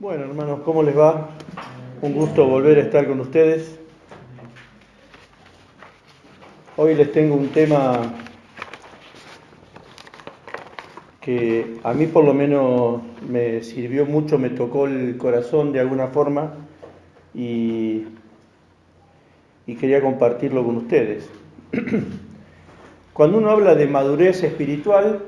Bueno, hermanos, ¿cómo les va? Un gusto volver a estar con ustedes. Hoy les tengo un tema que a mí por lo menos me sirvió mucho, me tocó el corazón de alguna forma y, quería compartirlo con ustedes. Cuando uno habla de madurez espiritual,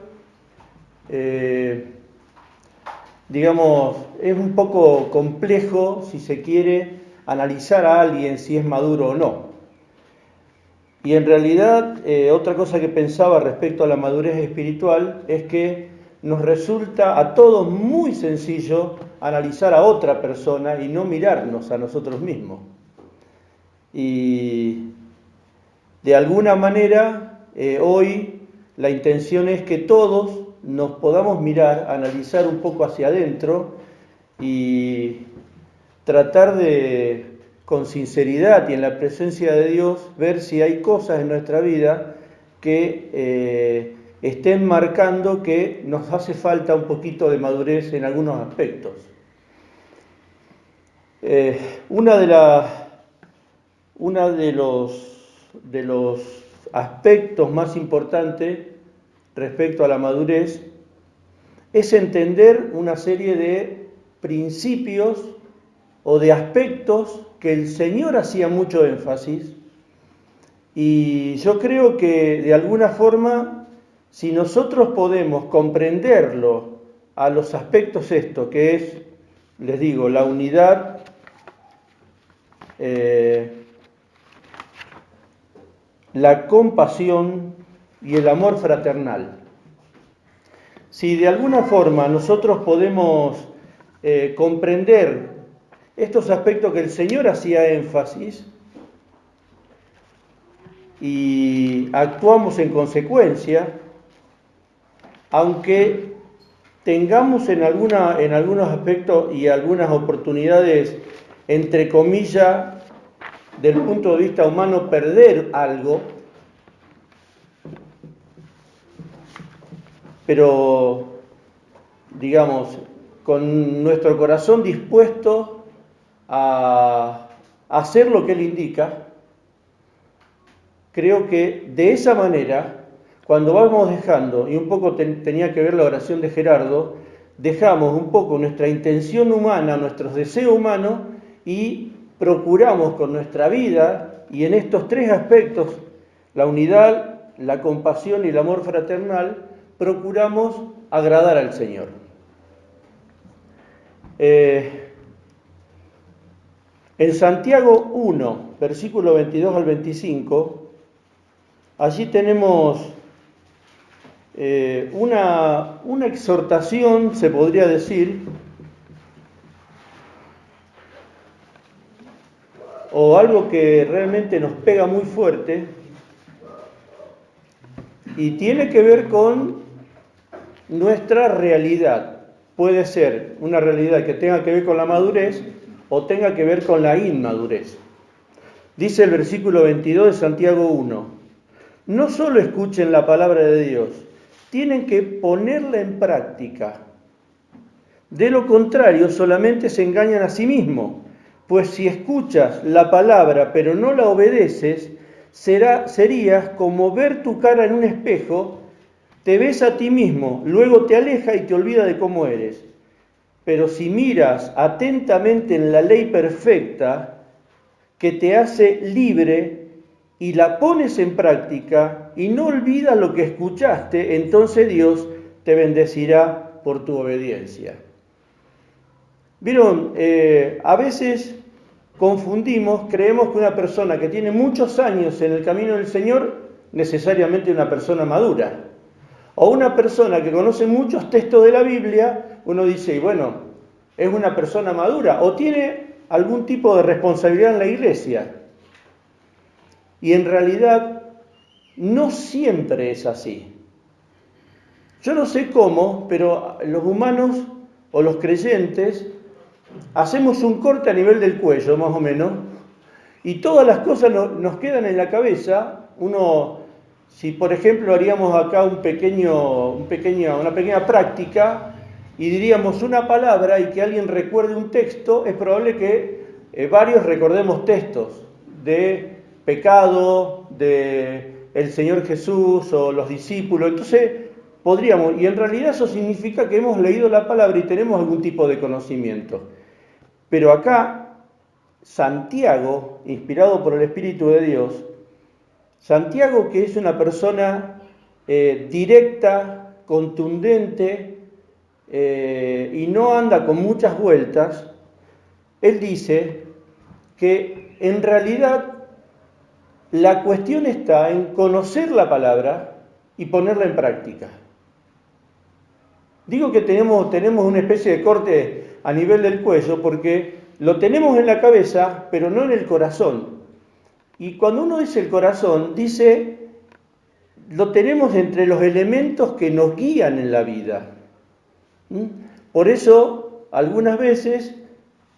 digamos, es un poco complejo, si se quiere, analizar a alguien si es maduro o no. Y en realidad, otra cosa que pensaba respecto a la madurez espiritual es que nos resulta a todos muy sencillo analizar a otra persona y no mirarnos a nosotros mismos. Y de alguna manera, hoy la intención es que todos nos podamos mirar, analizar un poco hacia adentro y tratar de, con sinceridad y en la presencia de Dios, ver si hay cosas en nuestra vida que estén marcando que nos hace falta un poquito de madurez en algunos aspectos. Una de los aspectos más importantes respecto a la madurez es entender una serie de principios o de aspectos que el Señor hacía mucho énfasis, y yo creo que de alguna forma, si nosotros podemos comprenderlo a los aspectos estos, que es, les digo, la unidad, la compasión y el amor fraternal. Si de alguna forma nosotros podemos comprender estos aspectos que el Señor hacía énfasis y actuamos en consecuencia, aunque tengamos en algunos aspectos y algunas oportunidades, entre comillas, del punto de vista humano, perder algo, pero, digamos, con nuestro corazón dispuesto a hacer lo que Él indica, creo que de esa manera, cuando vamos dejando, y un poco tenía que ver la oración de Gerardo, dejamos un poco nuestra intención humana, nuestros deseos humanos, y procuramos con nuestra vida, y en estos tres aspectos, la unidad, la compasión y el amor fraternal, procuramos agradar al Señor. En Santiago 1, versículo 22 al 25, allí tenemos una exhortación, se podría decir, o algo que realmente nos pega muy fuerte, y tiene que ver con nuestra realidad. Puede ser una realidad que tenga que ver con la madurez o tenga que ver con la inmadurez. Dice el versículo 22 de Santiago 1: no solo escuchen la palabra de Dios, tienen que ponerla en práctica. De lo contrario, solamente se engañan a sí mismos, pues si escuchas la palabra pero no la obedeces, serías como ver tu cara en un espejo, te ves a ti mismo, luego te aleja y te olvida de cómo eres. Pero si miras atentamente en la ley perfecta que te hace libre y la pones en práctica y no olvidas lo que escuchaste, entonces Dios te bendecirá por tu obediencia. Vieron, a veces confundimos, creemos que una persona que tiene muchos años en el camino del Señor, necesariamente una persona madura. O una persona que conoce muchos textos de la Biblia, uno dice, y bueno, es una persona madura, o tiene algún tipo de responsabilidad en la iglesia. Y en realidad no siempre es así. Yo no sé cómo, pero los humanos o los creyentes hacemos un corte a nivel del cuello, más o menos, y todas las cosas nos quedan en la cabeza. Si por ejemplo haríamos acá una pequeña práctica, y diríamos una palabra y que alguien recuerde un texto, es probable que varios recordemos textos de pecado, de el Señor Jesús o los discípulos. Entonces podríamos, y en realidad eso significa que hemos leído la palabra y tenemos algún tipo de conocimiento. Pero acá, Santiago, inspirado por el Espíritu de Dios, Santiago, que es una persona directa, contundente, y no anda con muchas vueltas, él dice que en realidad la cuestión está en conocer la palabra y ponerla en práctica. Digo que tenemos una especie de corte a nivel del cuello porque lo tenemos en la cabeza, pero no en el corazón. Y cuando uno dice el corazón, dice, lo tenemos entre los elementos que nos guían en la vida. Por eso, algunas veces,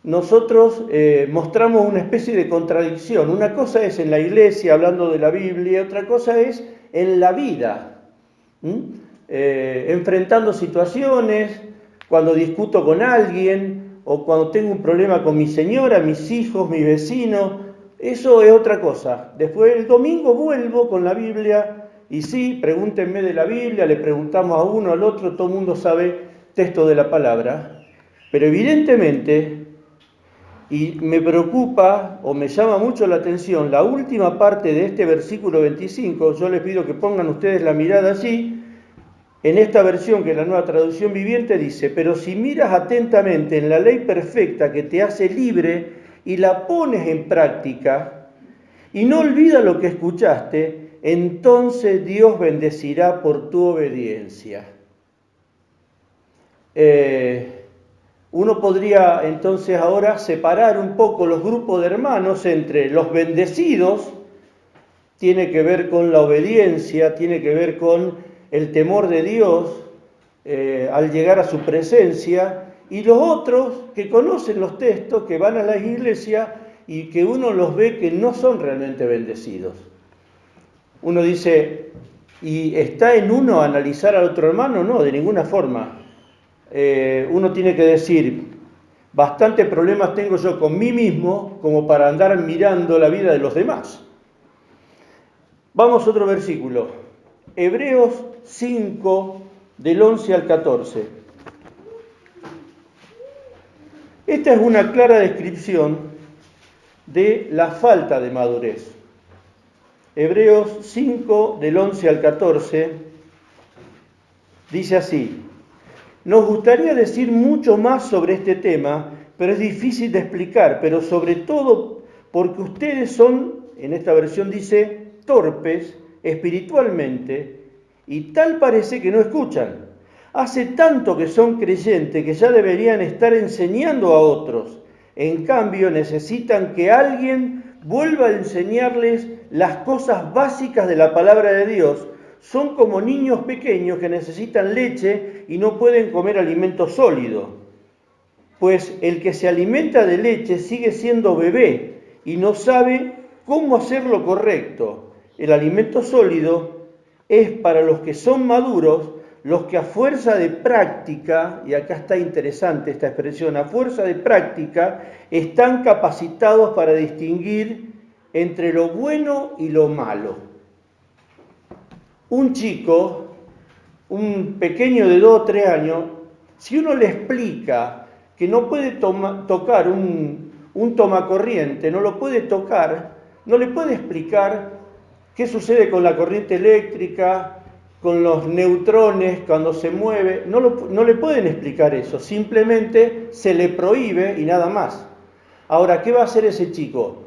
nosotros mostramos una especie de contradicción. Una cosa es en la iglesia, hablando de la Biblia, otra cosa es en la vida. Enfrentando situaciones, cuando discuto con alguien, o cuando tengo un problema con mi señora, mis hijos, mis vecinos, eso es otra cosa. Después el domingo vuelvo con la Biblia, y sí, pregúntenme de la Biblia, le preguntamos a uno, al otro, todo el mundo sabe texto de la palabra, pero evidentemente, y me preocupa o me llama mucho la atención, la última parte de este versículo 25, yo les pido que pongan ustedes la mirada allí, en esta versión que es la Nueva Traducción Viviente dice, pero si miras atentamente en la ley perfecta que te hace libre y la pones en práctica, y no olvidas lo que escuchaste, entonces Dios bendecirá por tu obediencia. Uno podría entonces ahora separar un poco los grupos de hermanos entre los bendecidos, tiene que ver con la obediencia, tiene que ver con el temor de Dios al llegar a su presencia, y los otros que conocen los textos, que van a la iglesia y que uno los ve que no son realmente bendecidos. Uno dice, ¿y está en uno analizar al otro hermano? No, de ninguna forma. Uno tiene que decir, bastantes problemas tengo yo con mí mismo como para andar mirando la vida de los demás. Vamos a otro versículo, Hebreos 5, del 11 al 14. Esta es una clara descripción de la falta de madurez. Hebreos 5, del 11 al 14, dice así, nos gustaría decir mucho más sobre este tema, pero es difícil de explicar, pero sobre todo porque ustedes son, en esta versión dice, torpes espiritualmente, y tal parece que no escuchan. Hace tanto que son creyentes que ya deberían estar enseñando a otros. En cambio, necesitan que alguien vuelva a enseñarles las cosas básicas de la palabra de Dios. Son como niños pequeños que necesitan leche y no pueden comer alimento sólido. Pues el que se alimenta de leche sigue siendo bebé y no sabe cómo hacer lo correcto. El alimento sólido es para los que son maduros, los que a fuerza de práctica, y acá está interesante esta expresión, a fuerza de práctica, están capacitados para distinguir entre lo bueno y lo malo. Un chico, un pequeño de 2 o 3 años, si uno le explica que no puede tocar un tomacorriente, no lo puede tocar, no le puede explicar qué sucede con la corriente eléctrica, con los neutrones cuando se mueve, no le pueden explicar eso, simplemente se le prohíbe y nada más. Ahora, ¿qué va a hacer ese chico?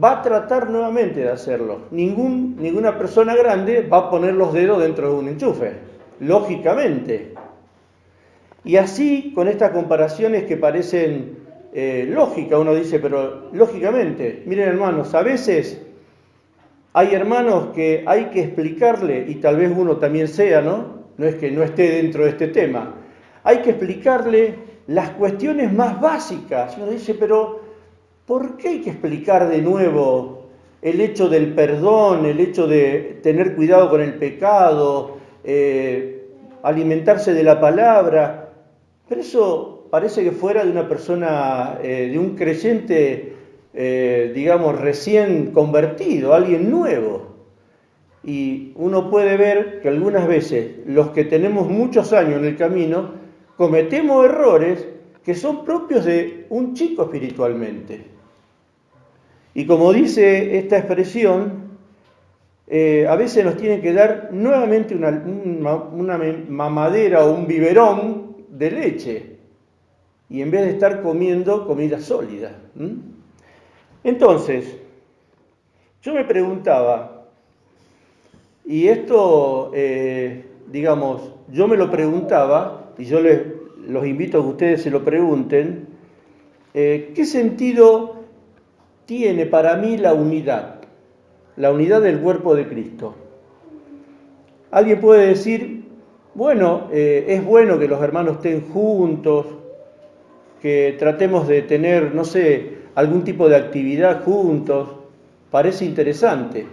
Va a tratar nuevamente de hacerlo. Ninguna persona grande va a poner los dedos dentro de un enchufe, lógicamente. Y así, con estas comparaciones que parecen lógicas, uno dice, pero lógicamente, miren hermanos, a veces hay hermanos que hay que explicarle, y tal vez uno también sea, ¿no? No es que no esté dentro de este tema. Hay que explicarle las cuestiones más básicas. Uno dice, pero ¿por qué hay que explicar de nuevo el hecho del perdón, el hecho de tener cuidado con el pecado, alimentarse de la palabra? Pero eso parece que fuera de una persona, de un creyente, digamos, recién convertido, alguien nuevo. Y uno puede ver que algunas veces los que tenemos muchos años en el camino cometemos errores que son propios de un chico espiritualmente. Y como dice esta expresión, a veces nos tiene que dar nuevamente una mamadera o un biberón de leche, y en vez de estar comiendo comida sólida. Entonces, yo me preguntaba, y esto, digamos, yo me lo preguntaba, y yo los invito a que ustedes se lo pregunten, ¿qué sentido tiene para mí la unidad del cuerpo de Cristo? Alguien puede decir, bueno, es bueno que los hermanos estén juntos, que tratemos de tener, no sé, algún tipo de actividad juntos, parece interesante.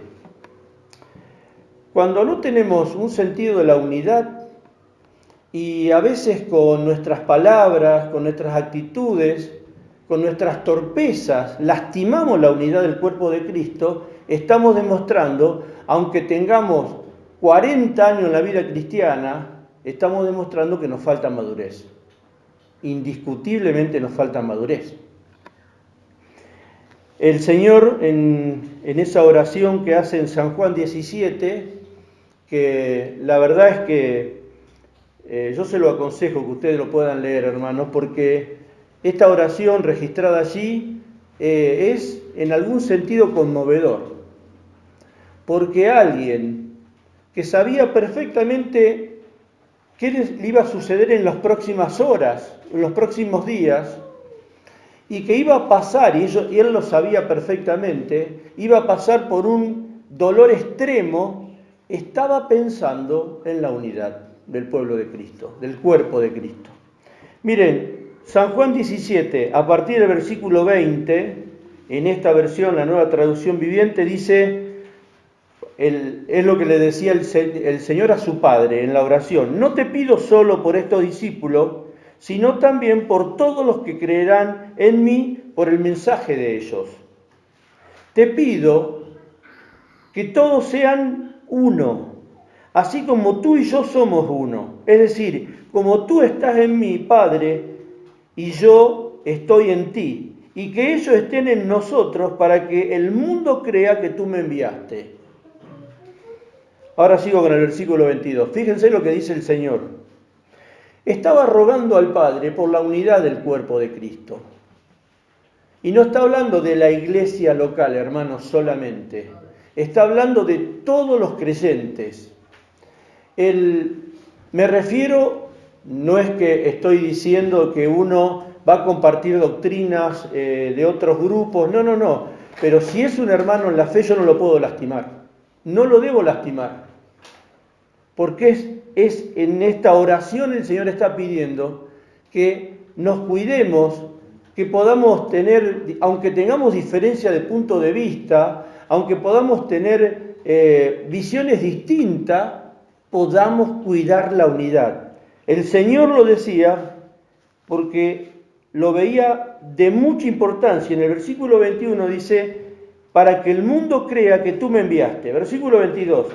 Cuando no tenemos un sentido de la unidad y a veces con nuestras palabras, con nuestras actitudes, con nuestras torpezas, lastimamos la unidad del cuerpo de Cristo, estamos demostrando, aunque tengamos 40 años en la vida cristiana, estamos demostrando que nos falta madurez. Indiscutiblemente nos falta madurez. El Señor, en esa oración que hace en San Juan 17, que la verdad es que yo se lo aconsejo que ustedes lo puedan leer, hermanos, porque esta oración registrada allí es en algún sentido conmovedor. Porque alguien que sabía perfectamente qué le iba a suceder en las próximas horas, en los próximos días, y que iba a pasar, y él lo sabía perfectamente, iba a pasar por un dolor extremo, estaba pensando en la unidad del pueblo de Cristo, del cuerpo de Cristo. Miren, San Juan 17, a partir del versículo 20, en esta versión, la Nueva Traducción Viviente, dice, es lo que le decía el Señor a su Padre en la oración: no te pido solo por estos discípulos, sino también por todos los que creerán en mí por el mensaje de ellos. Te pido que todos sean uno, así como tú y yo somos uno. Es decir, como tú estás en mí, Padre, y yo estoy en ti, y que ellos estén en nosotros para que el mundo crea que tú me enviaste. Ahora sigo con el versículo 22. Fíjense lo que dice el Señor. Estaba rogando al Padre por la unidad del cuerpo de Cristo. Y no está hablando de la iglesia local, hermanos, solamente. Está hablando de todos los creyentes. Me refiero, no es que estoy diciendo que uno va a compartir doctrinas de otros grupos, no. Pero si es un hermano en la fe, yo no lo puedo lastimar. No lo debo lastimar. Porque es en esta oración el Señor está pidiendo que nos cuidemos, que podamos tener, aunque tengamos diferencia de punto de vista, aunque podamos tener visiones distintas, podamos cuidar la unidad. El Señor lo decía porque lo veía de mucha importancia. En el versículo 21 dice, para que el mundo crea que tú me enviaste. Versículo 22.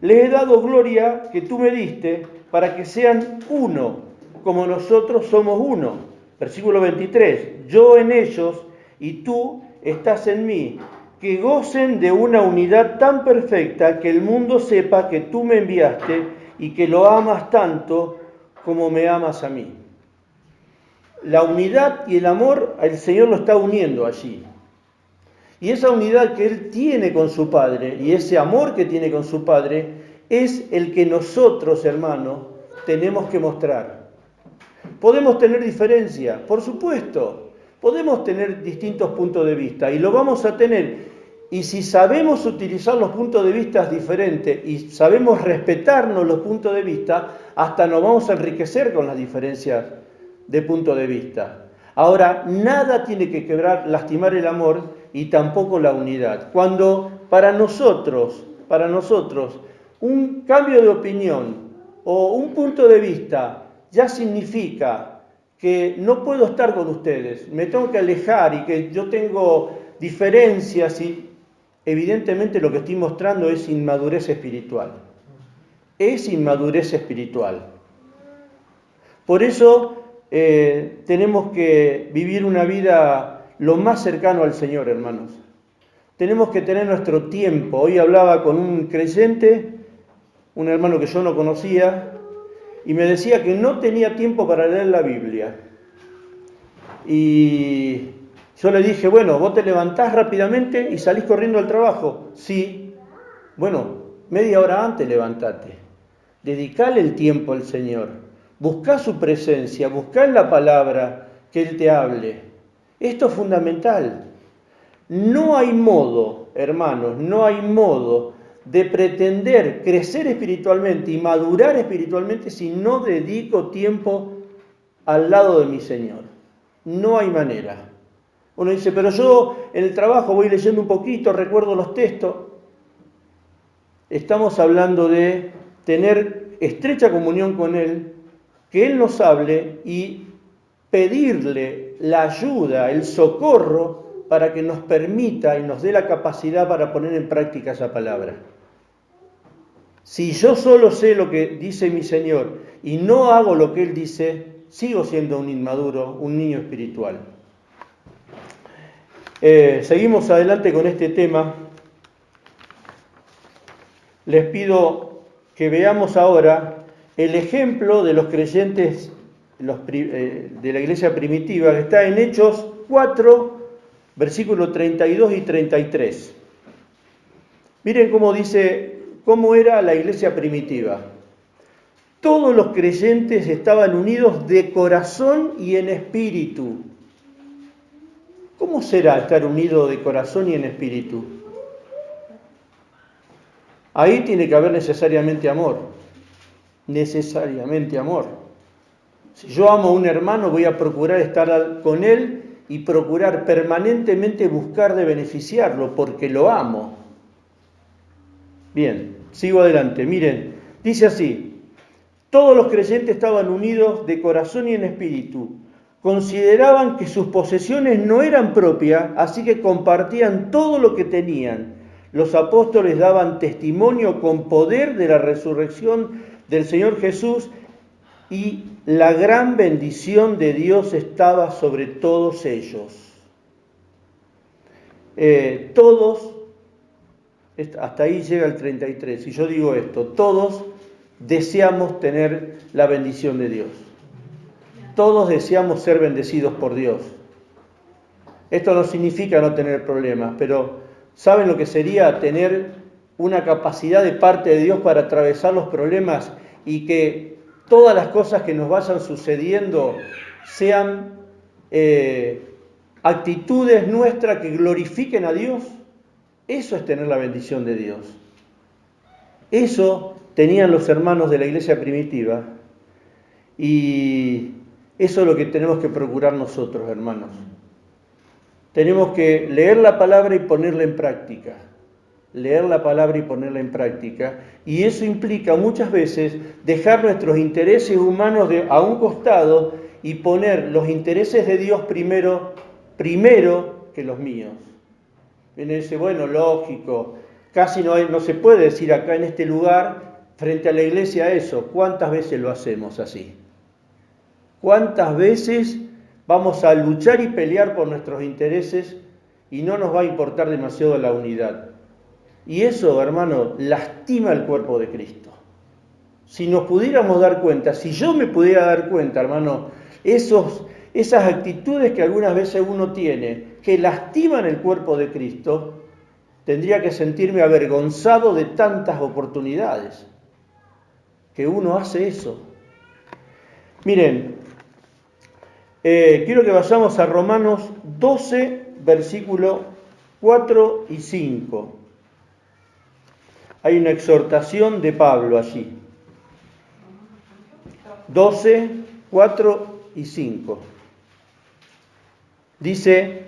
Les he dado gloria que tú me diste para que sean uno, como nosotros somos uno. Versículo 23. Yo en ellos y tú estás en mí. Que gocen de una unidad tan perfecta que el mundo sepa que tú me enviaste y que lo amas tanto como me amas a mí. La unidad y el amor, el Señor lo está uniendo allí. Y esa unidad que Él tiene con su Padre y ese amor que tiene con su Padre es el que nosotros, hermanos, tenemos que mostrar. Podemos tener diferencia, por supuesto. Podemos tener distintos puntos de vista y lo vamos a tener. Y si sabemos utilizar los puntos de vista diferentes y sabemos respetarnos los puntos de vista, hasta nos vamos a enriquecer con las diferencias de punto de vista. Ahora, nada tiene que lastimar el amor y tampoco la unidad. Cuando para nosotros, un cambio de opinión o un punto de vista ya significa que no puedo estar con ustedes, me tengo que alejar y que yo tengo diferencias y evidentemente lo que estoy mostrando es inmadurez espiritual. Es inmadurez espiritual. Por eso tenemos que vivir una vida lo más cercano al Señor, hermanos. Tenemos que tener nuestro tiempo. Hoy hablaba con un creyente, un hermano que yo no conocía, y me decía que no tenía tiempo para leer la Biblia. Y yo le dije, bueno, vos te levantás rápidamente y salís corriendo al trabajo. Sí, bueno, media hora antes levantate. Dedicale el tiempo al Señor. Buscá su presencia, buscá en la palabra que Él te hable. Esto es fundamental. No hay modo, hermanos, no hay modo de pretender crecer espiritualmente y madurar espiritualmente si no dedico tiempo al lado de mi Señor. No hay manera. Uno dice, pero yo en el trabajo voy leyendo un poquito, recuerdo los textos. Estamos hablando de tener estrecha comunión con Él, que Él nos hable y pedirle la ayuda, el socorro, para que nos permita y nos dé la capacidad para poner en práctica esa palabra. Si yo solo sé lo que dice mi Señor y no hago lo que Él dice, sigo siendo un inmaduro, un niño espiritual. Seguimos adelante con este tema. Les pido que veamos ahora el ejemplo de los creyentes de la iglesia primitiva, que está en Hechos 4, versículos 32 y 33. Miren cómo dice, cómo era la iglesia primitiva. Todos los creyentes estaban unidos de corazón y en espíritu. ¿Cómo será estar unido de corazón y en espíritu? Ahí tiene que haber necesariamente amor. Necesariamente amor. Si yo amo a un hermano, voy a procurar estar con él y procurar permanentemente buscar de beneficiarlo, porque lo amo. Bien, sigo adelante. Miren, dice así: todos los creyentes estaban unidos de corazón y en espíritu. Consideraban que sus posesiones no eran propias, así que compartían todo lo que tenían. Los apóstoles daban testimonio con poder de la resurrección del Señor Jesús y la gran bendición de Dios estaba sobre todos ellos. Todos, hasta ahí llega el 33, y yo digo esto, todos deseamos tener la bendición de Dios. Todos deseamos ser bendecidos por Dios. Esto no significa no tener problemas, pero ¿saben lo que sería tener una capacidad de parte de Dios para atravesar los problemas y que todas las cosas que nos vayan sucediendo sean actitudes nuestras que glorifiquen a Dios? Eso es tener la bendición de Dios. Eso tenían los hermanos de la iglesia primitiva y eso es lo que tenemos que procurar nosotros, hermanos. Tenemos que leer la palabra y ponerla en práctica. Leer la palabra y ponerla en práctica. Y eso implica muchas veces dejar nuestros intereses humanos a un costado y poner los intereses de Dios primero que los míos. Viene y dice, bueno, lógico, casi no se puede decir acá en este lugar, frente a la iglesia, eso. ¿Cuántas veces lo hacemos así? ¿Cuántas veces vamos a luchar y pelear por nuestros intereses y no nos va a importar demasiado la unidad? Y eso, hermano, lastima el cuerpo de Cristo. Si nos pudiéramos dar cuenta, si yo me pudiera dar cuenta, hermano, esas actitudes que algunas veces uno tiene, que lastiman el cuerpo de Cristo, tendría que sentirme avergonzado de tantas oportunidades que uno hace eso. Miren, quiero que vayamos a Romanos 12, versículo 4 y 5. Hay una exhortación de Pablo allí. 12, 4 y 5. Dice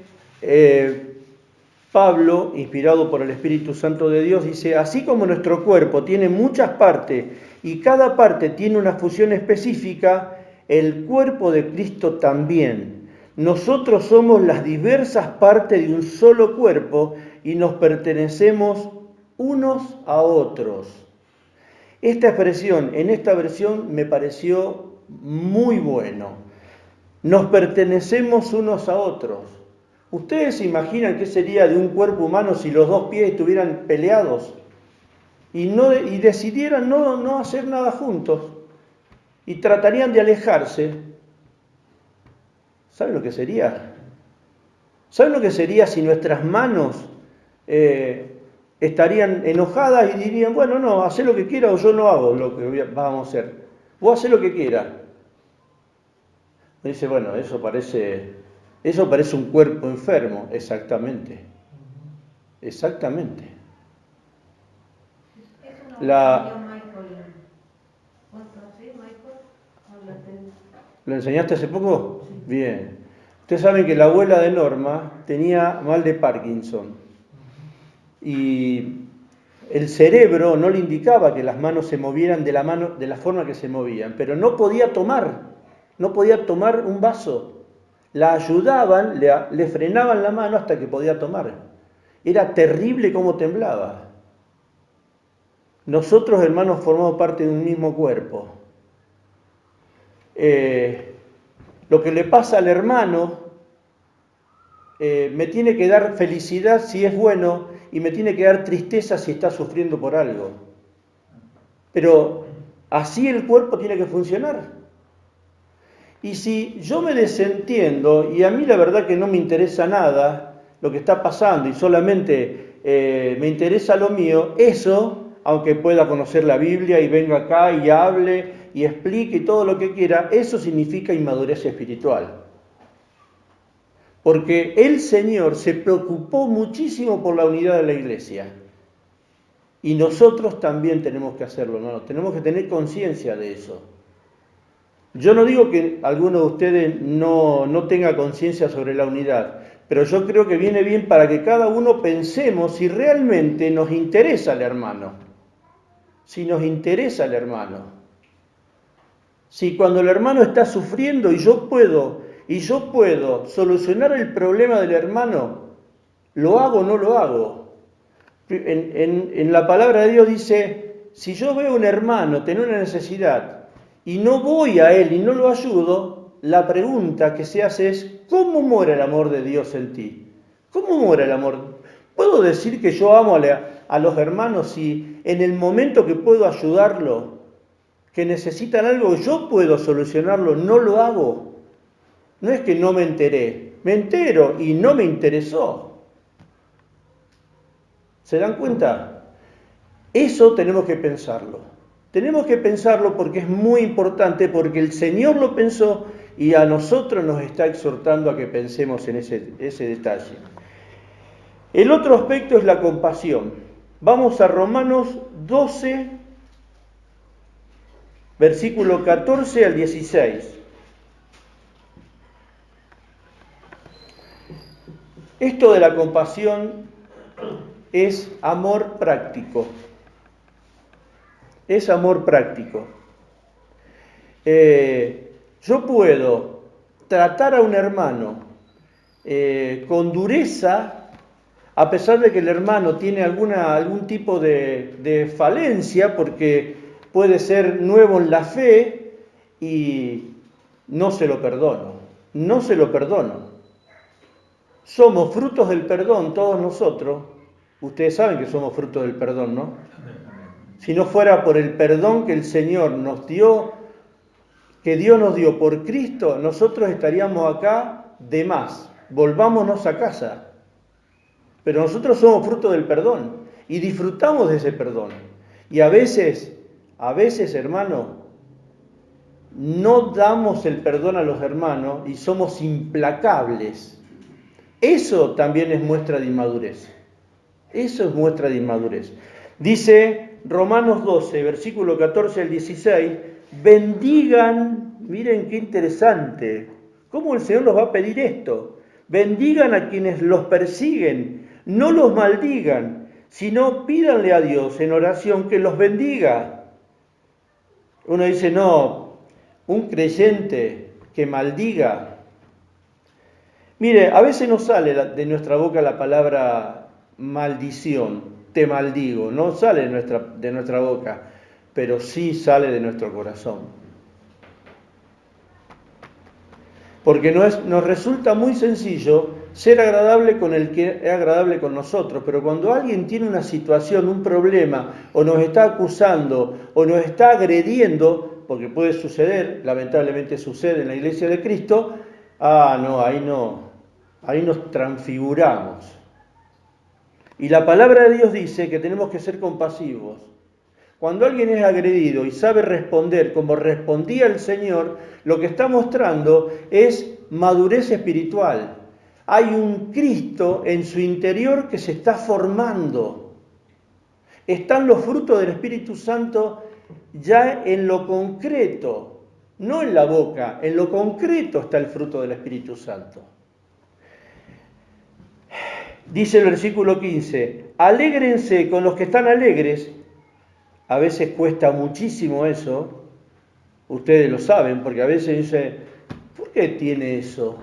Pablo, inspirado por el Espíritu Santo de Dios, dice, así como nuestro cuerpo tiene muchas partes y cada parte tiene una función específica, el cuerpo de Cristo también. Nosotros somos las diversas partes de un solo cuerpo y nos pertenecemos unos a otros. Esta expresión en esta versión me pareció muy bueno. Nos pertenecemos unos a otros. ¿Ustedes se imaginan qué sería de un cuerpo humano si los dos pies estuvieran peleados y decidieran no hacer nada juntos y tratarían de alejarse? ¿Saben lo que sería? ¿Saben lo que sería si nuestras manos estarían enojadas y dirían, bueno, no, haz lo que quiera o yo no hago lo que vamos a hacer? Vos hacé lo que quiera. Dice, bueno, eso parece un cuerpo enfermo. Exactamente. Exactamente. Eso no lo Michael. ¿Lo enseñaste hace poco? Sí. Bien. Ustedes saben que la abuela de Norma tenía mal de Parkinson. Y el cerebro no le indicaba que las manos se movieran de la forma que se movían, pero no podía tomar un vaso. La ayudaban, le frenaban la mano hasta que podía tomar. Era terrible cómo temblaba. Nosotros, hermanos, formamos parte de un mismo cuerpo. Lo que le pasa al hermano me tiene que dar felicidad si es bueno y me tiene que dar tristeza si está sufriendo por algo. Pero así el cuerpo tiene que funcionar. Y si yo me desentiendo y a mí la verdad que no me interesa nada lo que está pasando y solamente me interesa lo mío, eso, aunque pueda conocer la Biblia y venga acá y hable y explique todo lo que quiera, eso significa inmadurez espiritual. Porque el Señor se preocupó muchísimo por la unidad de la iglesia. Y nosotros también tenemos que hacerlo, ¿no? Tenemos que tener conciencia de eso. Yo no digo que alguno de ustedes no tenga conciencia sobre la unidad, pero yo creo que viene bien para que cada uno pensemos si realmente nos interesa el hermano. Si nos interesa el hermano. Si cuando el hermano está sufriendo y yo puedo solucionar el problema del hermano, ¿lo hago o no lo hago? En la palabra de Dios dice, si yo veo a un hermano tener una necesidad y no voy a él y no lo ayudo, la pregunta que se hace es, ¿cómo mora el amor de Dios en ti? ¿Cómo mora el amor? ¿Puedo decir que yo amo a los hermanos si en el momento que puedo ayudarlo, que necesitan algo, yo puedo solucionarlo, no lo hago? No es que no me enteré, me entero y no me interesó. ¿Se dan cuenta? Eso tenemos que pensarlo. Tenemos que pensarlo porque es muy importante, porque el Señor lo pensó y a nosotros nos está exhortando a que pensemos en ese detalle. El otro aspecto es la compasión. Vamos a Romanos 12, versículo 14 al 16. Esto de la compasión es amor práctico. Es amor práctico. Yo puedo tratar a un hermano con dureza, a pesar de que el hermano tiene algún tipo de falencia, porque puede ser nuevo en la fe y no se lo perdono. No se lo perdono. Somos frutos del perdón todos nosotros. Ustedes saben que somos frutos del perdón, ¿no? Si no fuera por el perdón que el Señor nos dio, que Dios nos dio por Cristo, nosotros estaríamos acá de más. Volvámonos a casa. Pero nosotros somos fruto del perdón y disfrutamos de ese perdón. Y a veces, hermano, no damos el perdón a los hermanos y somos implacables. Eso también es muestra de inmadurez. Eso es muestra de inmadurez. Dice Romanos 12, versículo 14 al 16, bendigan, miren qué interesante, ¿cómo el Señor nos va a pedir esto? Bendigan a quienes los persiguen, no los maldigan, sino pídanle a Dios en oración que los bendiga. Uno dice, no, un creyente que maldiga. Mire, a veces no sale de nuestra boca la palabra maldición, te maldigo, no sale de nuestra boca, pero sí sale de nuestro corazón. Porque nos resulta muy sencillo ser agradable con el que es agradable con nosotros, pero cuando alguien tiene una situación, un problema, o nos está acusando, o nos está agrediendo, porque puede suceder, lamentablemente sucede en la Iglesia de Cristo, ahí nos transfiguramos. Y la palabra de Dios dice que tenemos que ser compasivos. Cuando alguien es agredido y sabe responder como respondía el Señor, lo que está mostrando es madurez espiritual. Hay un Cristo en su interior que se está formando. Están los frutos del Espíritu Santo ya en lo concreto, no en la boca, en lo concreto está el fruto del Espíritu Santo. Dice el versículo 15, alégrense con los que están alegres. A veces cuesta muchísimo eso, ustedes lo saben, porque a veces dice, ¿por qué tiene eso?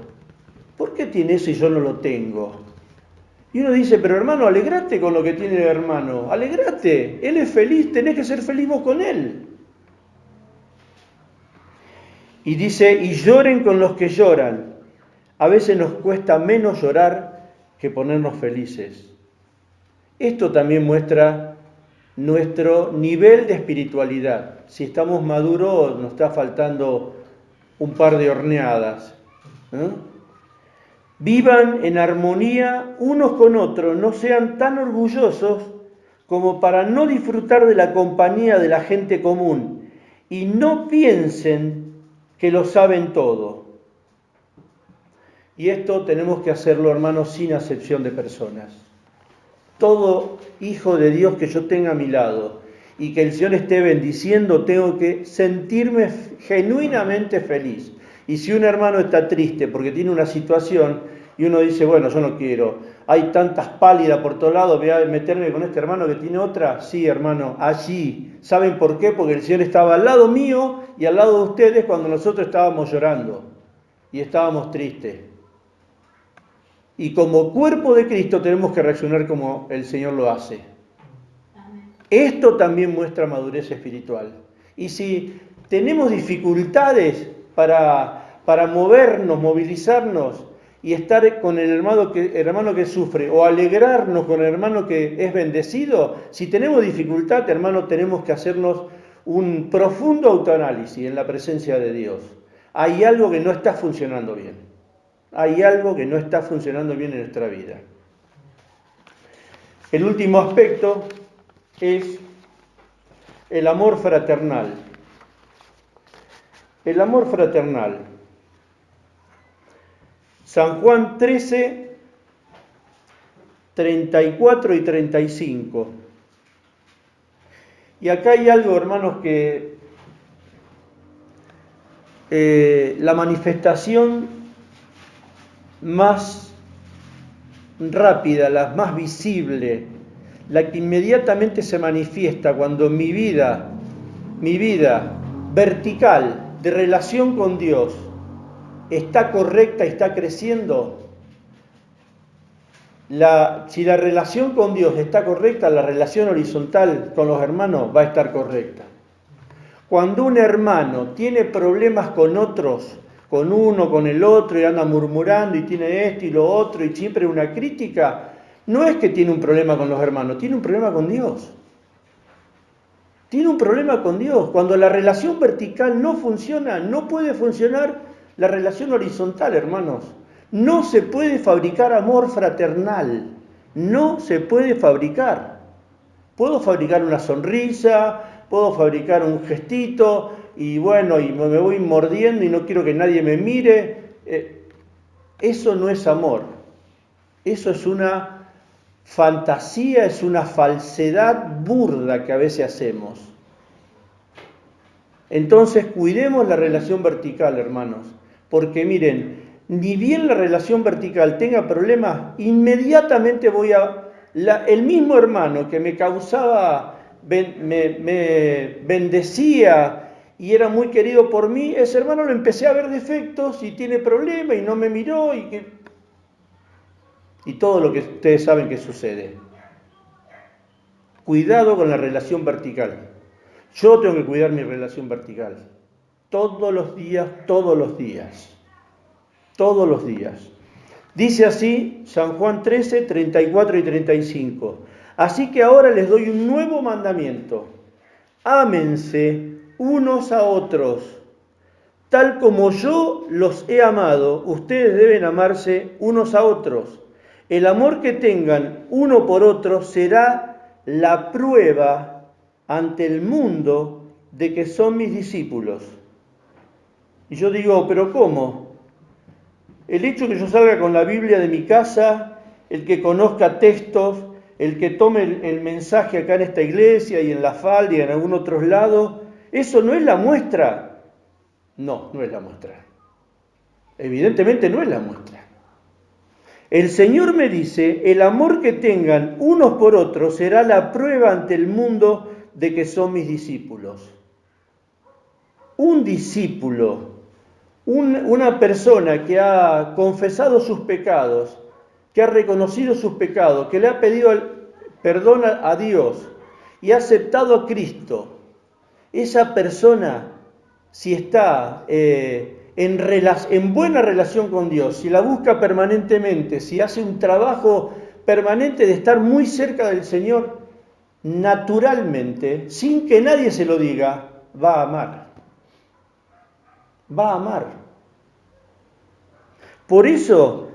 ¿Por qué tiene eso y yo no lo tengo? Y uno dice, pero hermano, alegrate con lo que tiene el hermano, alegrate, él es feliz, tenés que ser feliz vos con él. Y dice, y lloren con los que lloran. A veces nos cuesta menos llorar que ponernos felices. Esto también muestra nuestro nivel de espiritualidad. Si estamos maduros, nos está faltando un par de horneadas. Vivan en armonía unos con otros, no sean tan orgullosos como para no disfrutar de la compañía de la gente común y no piensen que lo saben todo. Y esto tenemos que hacerlo, hermanos, sin acepción de personas. Todo hijo de Dios que yo tenga a mi lado y que el Señor esté bendiciendo, tengo que sentirme genuinamente feliz. Y si un hermano está triste porque tiene una situación y uno dice, bueno, yo no quiero, hay tantas pálidas por todos lados, voy a meterme con este hermano que tiene otra. Sí, hermano, allí. ¿Saben por qué? Porque el Señor estaba al lado mío y al lado de ustedes cuando nosotros estábamos llorando y estábamos tristes. Y como cuerpo de Cristo tenemos que reaccionar como el Señor lo hace. Esto también muestra madurez espiritual. Y si tenemos dificultades para movernos, movilizarnos y estar con el hermano que sufre o alegrarnos con el hermano que es bendecido, si tenemos dificultad, hermano, tenemos que hacernos un profundo autoanálisis en la presencia de Dios. Hay algo que no está funcionando bien. Hay algo que no está funcionando bien en nuestra vida. El último aspecto es el amor fraternal. El amor fraternal. San Juan 13, 34 y 35. Y acá hay algo, hermanos, que la manifestación más rápida, la más visible, la que inmediatamente se manifiesta cuando mi vida vertical de relación con Dios está correcta y está creciendo. Si la relación con Dios está correcta, la relación horizontal con los hermanos va a estar correcta. Cuando un hermano tiene problemas con otros, con uno, con el otro, y anda murmurando y tiene esto y lo otro, y siempre una crítica, no es que tiene un problema con los hermanos, tiene un problema con Dios. Tiene un problema con Dios. Cuando la relación vertical no funciona, no puede funcionar la relación horizontal, hermanos. No se puede fabricar amor fraternal. No se puede fabricar. Puedo fabricar una sonrisa, puedo fabricar un gestito, y bueno, y me voy mordiendo y no quiero que nadie me mire. Eso no es amor. Eso es una fantasía, es una falsedad burda que a veces hacemos. Entonces, cuidemos la relación vertical, hermanos, porque miren, ni bien la relación vertical tenga problemas, inmediatamente el mismo hermano que me causaba, me bendecía y era muy querido por mí, ese hermano lo empecé a ver defectos y tiene problemas y no me miró y todo lo que ustedes saben que sucede. Cuidado con la relación vertical. Yo tengo que cuidar mi relación vertical. Todos los días, todos los días. Todos los días. Dice así San Juan 13, 34 y 35. Así que ahora les doy un nuevo mandamiento. Ámense unos a otros. Tal como yo los he amado, ustedes deben amarse unos a otros. El amor que tengan uno por otro será la prueba ante el mundo de que son mis discípulos. Y yo digo, ¿pero cómo? El hecho que yo salga con la Biblia de mi casa, el que conozca textos, el que tome el mensaje acá en esta iglesia y en la falda y en algún otro lado, ¿eso no es la muestra? No, no es la muestra. Evidentemente no es la muestra. El Señor me dice, el amor que tengan unos por otros será la prueba ante el mundo de que son mis discípulos. Un discípulo, una persona que ha confesado sus pecados, que ha reconocido sus pecados, que le ha pedido perdón a Dios y ha aceptado a Cristo, esa persona, si está en buena relación con Dios, si la busca permanentemente, si hace un trabajo permanente de estar muy cerca del Señor, naturalmente, sin que nadie se lo diga, va a amar. Va a amar. Por eso,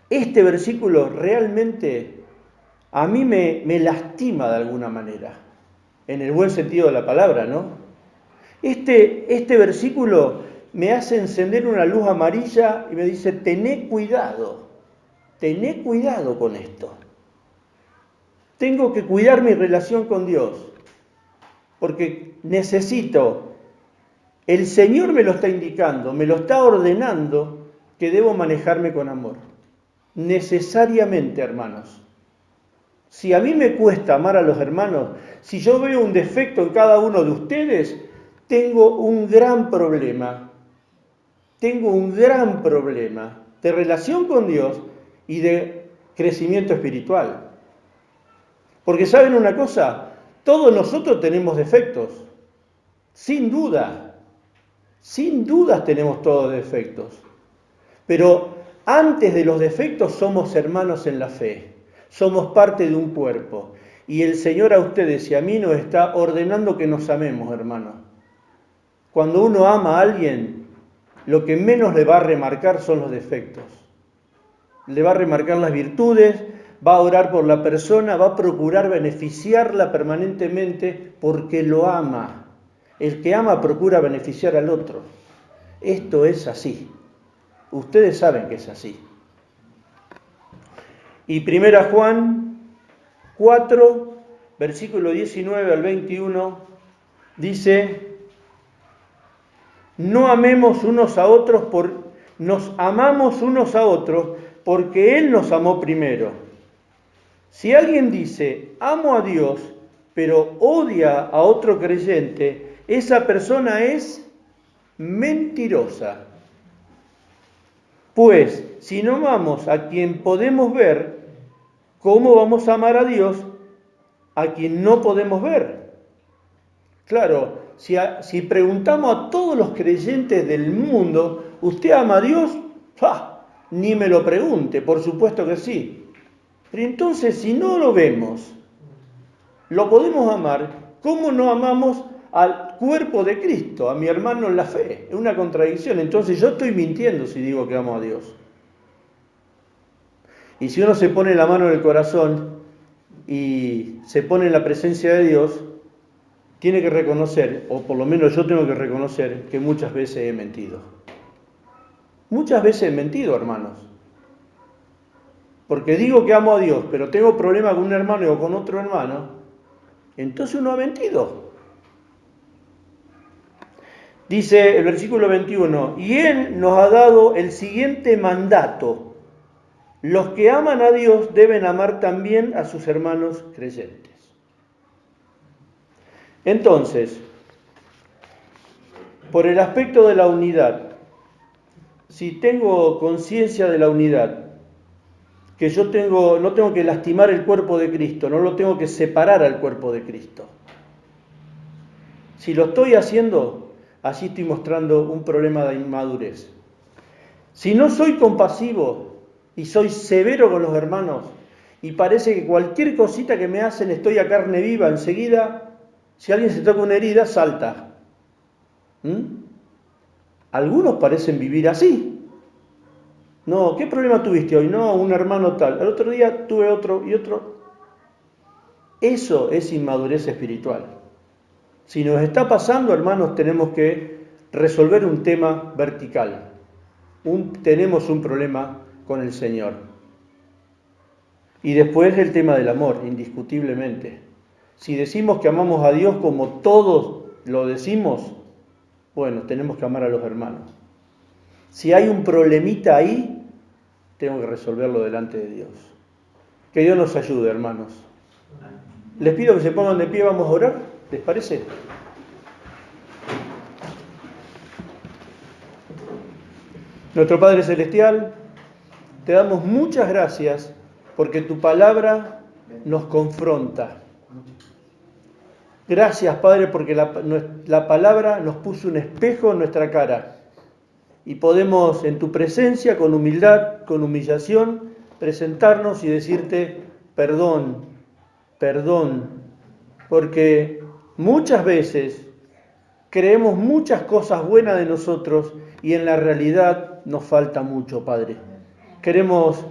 este versículo realmente a mí me lastima de alguna manera, en el buen sentido de la palabra, ¿no? Este versículo me hace encender una luz amarilla y me dice, tené cuidado con esto. Tengo que cuidar mi relación con Dios, porque necesito, el Señor me lo está indicando, me lo está ordenando, que debo manejarme con amor. Necesariamente, hermanos. Si a mí me cuesta amar a los hermanos, si yo veo un defecto en cada uno de ustedes, tengo un gran problema. Tengo un gran problema de relación con Dios y de crecimiento espiritual. Porque ¿saben una cosa? Todos nosotros tenemos defectos. Sin duda. Sin dudas tenemos todos defectos. Pero antes de los defectos somos hermanos en la fe. Somos parte de un cuerpo. Y el Señor a ustedes y a mí nos está ordenando que nos amemos, hermanos. Cuando uno ama a alguien, lo que menos le va a remarcar son los defectos. Le va a remarcar las virtudes, va a orar por la persona, va a procurar beneficiarla permanentemente porque lo ama. El que ama procura beneficiar al otro. Esto es así. Ustedes saben que es así. Y 1 Juan 4, versículo 19 al 21, dice, no amemos unos a otros, nos amamos unos a otros porque Él nos amó primero. Si alguien dice, amo a Dios, pero odia a otro creyente, esa persona es mentirosa. Pues, si no amamos a quien podemos ver, ¿cómo vamos a amar a Dios a quien no podemos ver? Claro, si preguntamos a todos los creyentes del mundo, ¿usted ama a Dios? ¡Ah! Ni me lo pregunte, por supuesto que sí. Pero entonces, si no lo vemos, lo podemos amar, ¿cómo no amamos al cuerpo de Cristo, a mi hermano en la fe? Es una contradicción. Entonces yo estoy mintiendo si digo que amo a Dios. Y si uno se pone la mano en el corazón y se pone en la presencia de Dios, tiene que reconocer, o por lo menos yo tengo que reconocer, que muchas veces he mentido. Muchas veces he mentido, hermanos. Porque digo que amo a Dios, pero tengo problemas con un hermano o con otro hermano, entonces uno ha mentido. Dice el versículo 21, y Él nos ha dado el siguiente mandato. Los que aman a Dios deben amar también a sus hermanos creyentes. Entonces, Por el aspecto de la unidad, si tengo conciencia de la unidad, que yo no tengo que lastimar el cuerpo de Cristo, no lo tengo que separar al cuerpo de Cristo. Si lo estoy haciendo, allí estoy mostrando un problema de inmadurez. Si no soy compasivo y soy severo con los hermanos, y parece que cualquier cosita que me hacen estoy a carne viva, enseguida, si alguien se toca una herida, salta. Algunos parecen vivir así. No, ¿qué problema tuviste hoy? No, un hermano tal. El otro día tuve otro y otro. Eso es inmadurez espiritual. Si nos está pasando, hermanos, tenemos que resolver un tema vertical. Tenemos un problema con el Señor. Y después el tema del amor, indiscutiblemente. Si decimos que amamos a Dios como todos lo decimos, bueno, tenemos que amar a los hermanos. Si hay un problemita ahí, tengo que resolverlo delante de Dios. Que Dios nos ayude, hermanos. Les pido que se pongan de pie, vamos a orar. ¿Les parece? Nuestro Padre Celestial, te damos muchas gracias porque tu palabra nos confronta. Gracias, Padre, porque la palabra nos puso un espejo en nuestra cara y podemos en tu presencia, con humildad, con humillación, presentarnos y decirte perdón, perdón, porque muchas veces creemos muchas cosas buenas de nosotros y en la realidad nos falta mucho, Padre. Queremos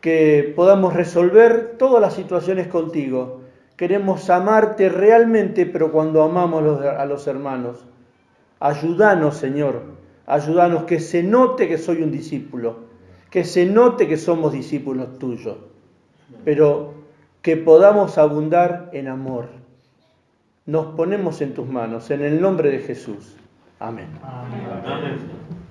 que podamos resolver todas las situaciones contigo. Queremos amarte realmente, pero cuando amamos a los hermanos. Ayúdanos, Señor. Ayúdanos que se note que soy un discípulo. Que se note que somos discípulos tuyos. Pero que podamos abundar en amor. Nos ponemos en tus manos, en el nombre de Jesús. Amén. Amén.